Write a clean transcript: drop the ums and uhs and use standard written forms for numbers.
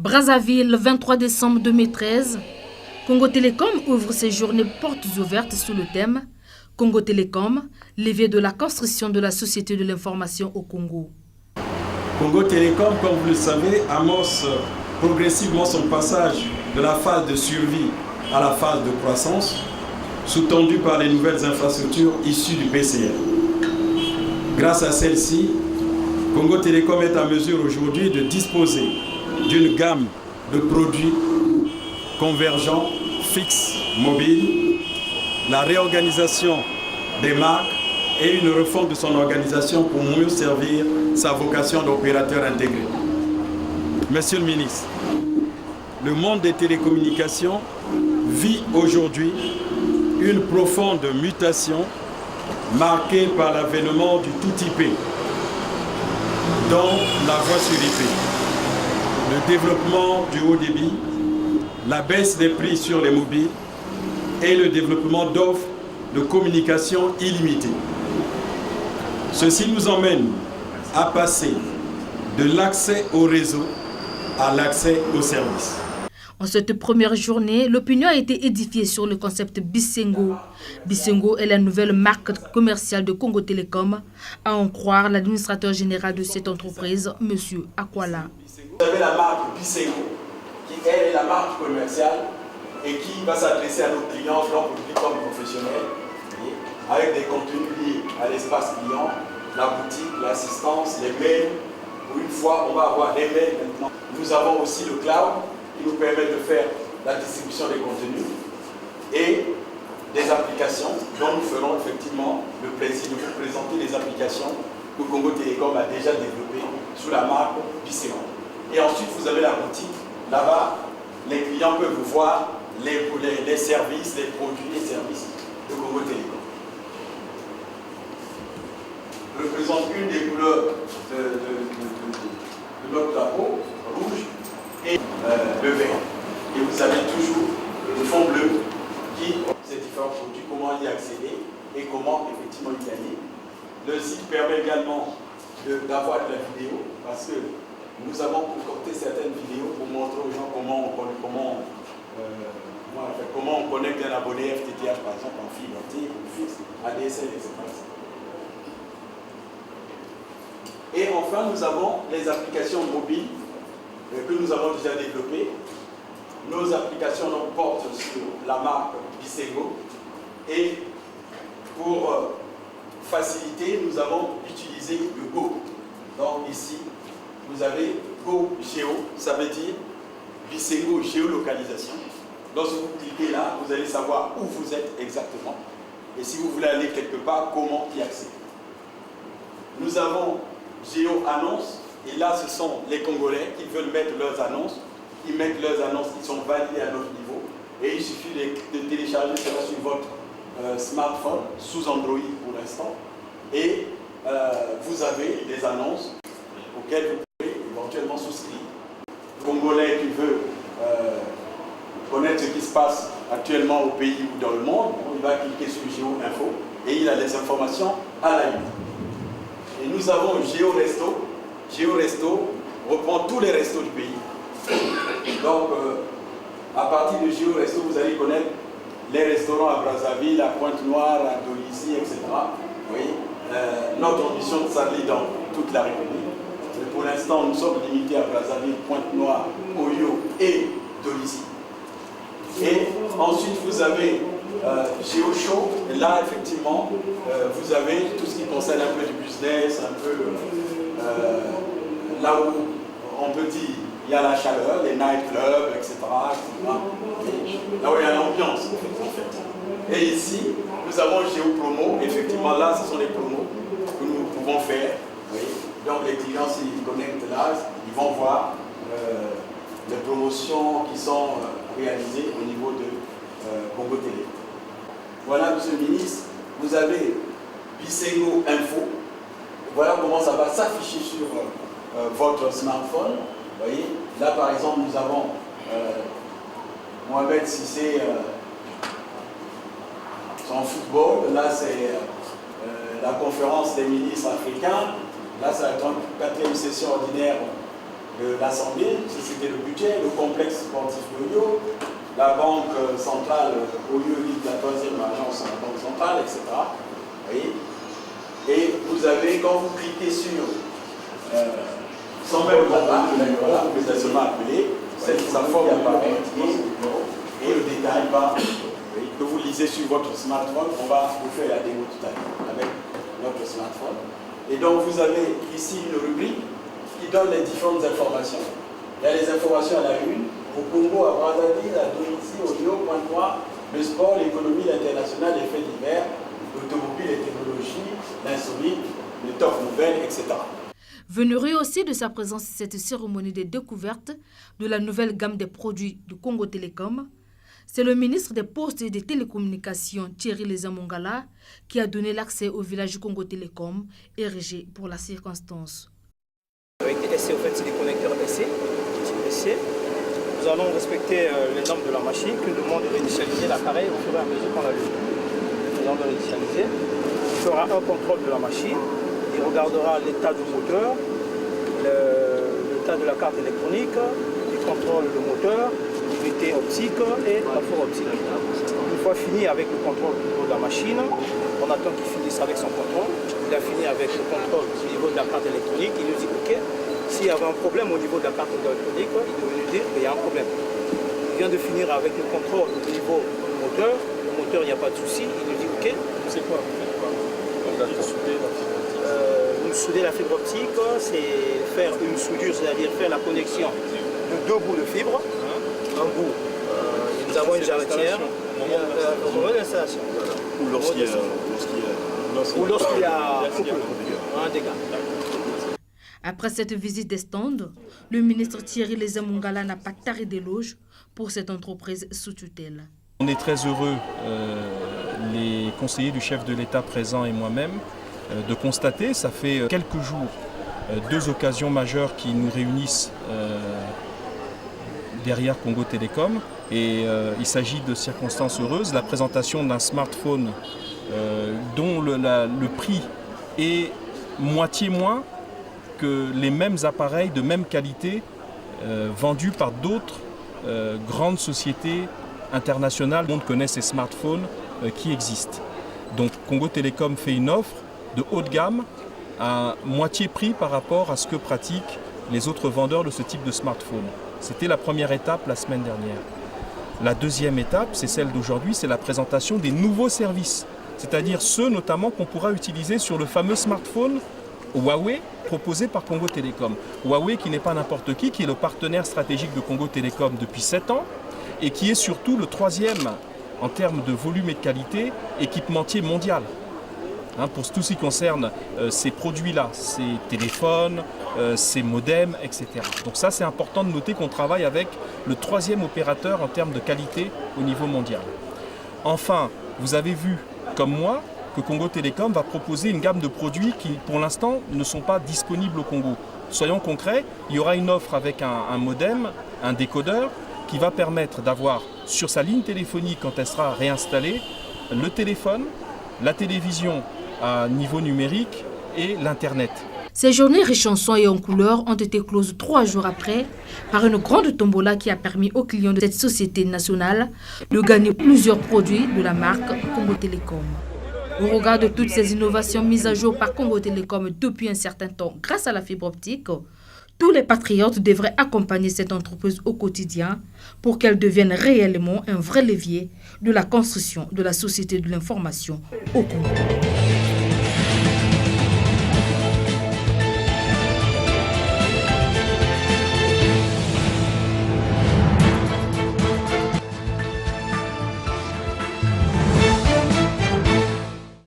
Brazzaville, le 23 décembre 2013, Congo Télécom ouvre ses journées portes ouvertes sous le thème Congo Télécom, levier de la construction de la société de l'information au Congo. Congo Télécom, comme vous le savez, amorce progressivement son passage de la phase de survie à la phase de croissance, sous-tendue par les nouvelles infrastructures issues du PCL. Grâce à celle-ci, Congo Télécom est en mesure aujourd'hui de disposer d'une gamme de produits convergents, fixes, mobiles, la réorganisation des marques et une refonte de son organisation pour mieux servir sa vocation d'opérateur intégré. Monsieur le ministre, le monde des télécommunications vit aujourd'hui une profonde mutation marquée par l'avènement du tout IP, dont la voix sur IP, le développement du haut débit, la baisse des prix sur les mobiles et le développement d'offres de communication illimitées. Ceci nous emmène à passer de l'accès au réseau à l'accès aux services. En cette première journée, l'opinion a été édifiée sur le concept Bisengo. Bisengo est la nouvelle marque commerciale de Congo Télécom, à en croire l'administrateur général de cette entreprise, M. Akwala. Vous avez la marque Bisengo, qui elle est la marque commerciale et qui va s'adresser à nos clients, tant publics comme professionnels, avec des contenus liés à l'espace client, la boutique, l'assistance, les mails. Une fois, on va avoir des mails maintenant. Nous avons aussi le cloud qui nous permet de faire la distribution des contenus et des applications dont nous ferons effectivement le plaisir de vous présenter les applications que Congo Télécom a déjà développées sous la marque Bisengo. Et ensuite, vous avez la boutique. Là-bas, les clients peuvent voir les services, les produits et services de Congo Télécom. Je représente une des couleurs de notre drapeau, rouge et le vert. Et vous avez toujours le fond bleu qui ces différents produits, comment y accéder et comment effectivement y gagner. Le site permet également d'avoir de la vidéo parce que nous avons concocté certaines vidéos pour montrer aux gens comment on connecte un abonné FTTH par exemple en fibre optique, fixe, ADSL, etc. Et enfin, nous avons les applications mobiles que nous avons déjà développées. Nos applications portent sur la marque Bisengo. Et pour faciliter, nous avons utilisé le Go. Donc ici, vous avez Go Géo, ça veut dire Bisengo géolocalisation. Lorsque vous cliquez là, vous allez savoir où vous êtes exactement. Et si vous voulez aller quelque part, comment y accéder. Nous avons Géo Annonce, et là ce sont les Congolais qui veulent mettre leurs annonces. Ils mettent leurs annonces qui sont validées à notre niveau. Et il suffit de télécharger cela sur votre smartphone, sous Android pour l'instant. Et vous avez des annonces auxquelles vous pouvez éventuellement souscrire. Le Congolais qui veut connaître ce qui se passe actuellement au pays ou dans le monde, il va cliquer sur Géo Info et il a les informations à la minute. Et nous avons Géo Resto. Géo Resto reprend tous les restos du pays. Donc, à partir de Géo Resto, vous allez connaître les restaurants à Brazzaville, à Pointe-Noire, à Dolisie, etc. Oui. Notre ambition de s'allier dans toute la République. Mais pour l'instant, nous sommes limités à Brazzaville, Pointe-Noire, Oyo et Dolisie. Et ensuite, vous avez Géo Show. Et là, effectivement, vous avez tout ce qui concerne un peu du business, un peu là où on peut dire il y a la chaleur, les nightclubs, etc. Là où il y a l'ambiance, en fait. Et ici, nous avons Géo Promo. Effectivement, là, ce sont les promos que nous pouvons faire. Oui. Donc, les clients, s'ils connectent là, ils vont voir les promotions qui sont réalisées au niveau de Congo Télé. Voilà, monsieur le ministre, vous avez Bisengo Info. Voilà comment ça va s'afficher sur votre smartphone. Vous voyez, là par exemple, nous avons Mohamed Sissé son football. Là, c'est la conférence des ministres africains. Là, ça va être une 4e session ordinaire l'Assemblée, c'était le budget, le complexe sportif Oyo, la banque centrale Oyo, la troisième agence, la banque centrale, etc. Vous voyez? Et vous avez, quand vous cliquez sur, sans même là-bas, vous allez seulement appeler, sa forme apparaît et le détail va, que vous lisez sur votre smartphone, on va vous faire la démo tout à l'heure avec notre smartphone. Et donc vous avez ici une rubrique qui donne les différentes informations. Il y a les informations à la une, au Congo, à Brazzaville, à Dominici, au Lyon, Pointe-Noire, le sport, l'économie, l'international, les faits divers, l'automobile, les technologies, l'insolite, les top nouvelles, etc. Venu rehausser de sa présence cette cérémonie de découverte de la nouvelle gamme des produits du Congo Télécom, c'est le ministre des Postes et des Télécommunications, Thierry Leza Mongala, qui a donné l'accès au village du Congo Télécom, érigé pour la circonstance. Avec des SC, en fait, c'est des connecteurs SC, SC. Nous allons respecter les normes de la machine qui nous demande de réinitialiser l'appareil au fur et à mesure qu'on l'allume. Nous allons le réinitialiser. Il fera un contrôle de la machine. Il regardera l'état du moteur, l'état de la carte électronique, il contrôle le moteur, l'unité optique et la four optique. Une fois fini avec le contrôle au niveau de la machine, on attend qu'il finisse avec son contrôle. Il a fini avec le contrôle au niveau de la carte électronique. Il nous dit OK, s'il y avait un problème au niveau de la carte électronique, il devait nous dire qu'il y a un problème. Il vient de finir avec le contrôle au niveau du moteur. Le moteur, il n'y a pas de souci. Il nous dit OK. C'est quoi? Vous souder la fibre optique, c'est faire une soudure, c'est-à-dire faire la connexion de deux bouts de fibre. Un bout, nous avons une jarretière, au moment de l'installation. Ou lorsqu'il y a un dégât. Après cette visite des stands, le ministre Thierry Leza Mongala n'a pas taré d'éloges pour cette entreprise sous tutelle. On est très heureux, les conseillers du chef de l'État présents et moi-même, de constater, ça fait quelques jours, deux occasions majeures qui nous réunissent derrière Congo Télécom. Et il s'agit de circonstances heureuses, la présentation d'un smartphone dont le prix est moitié moins que les mêmes appareils de même qualité vendus par d'autres grandes sociétés internationales. Tout le monde connaît ces smartphones qui existent. Donc Congo Télécom fait une offre de haut de gamme à moitié prix par rapport à ce que pratiquent les autres vendeurs de ce type de smartphone. C'était la première étape la semaine dernière. La deuxième étape, c'est celle d'aujourd'hui, c'est la présentation des nouveaux services, c'est-à-dire ceux notamment qu'on pourra utiliser sur le fameux smartphone Huawei proposé par Congo Télécom. Huawei qui n'est pas n'importe qui est le partenaire stratégique de Congo Télécom depuis 7 ans et qui est surtout le troisième en termes de volume et de qualité équipementier mondial. Pour tout ce qui concerne ces produits-là, ces téléphones, ces modems, etc. Donc ça, c'est important de noter qu'on travaille avec le troisième opérateur en termes de qualité au niveau mondial. Enfin, vous avez vu, comme moi, que Congo Télécom va proposer une gamme de produits qui, pour l'instant, ne sont pas disponibles au Congo. Soyons concrets, il y aura une offre avec un modem, un décodeur, qui va permettre d'avoir sur sa ligne téléphonique, quand elle sera réinstallée, le téléphone, la télévision à niveau numérique et l'Internet. Ces journées riches en sons et en couleurs ont été closes 3 jours après par une grande tombola qui a permis aux clients de cette société nationale de gagner plusieurs produits de la marque Congo Télécom. Au regard de toutes ces innovations mises à jour par Congo Télécom depuis un certain temps grâce à la fibre optique, tous les patriotes devraient accompagner cette entreprise au quotidien pour qu'elle devienne réellement un vrai levier de la construction de la société de l'information au Congo.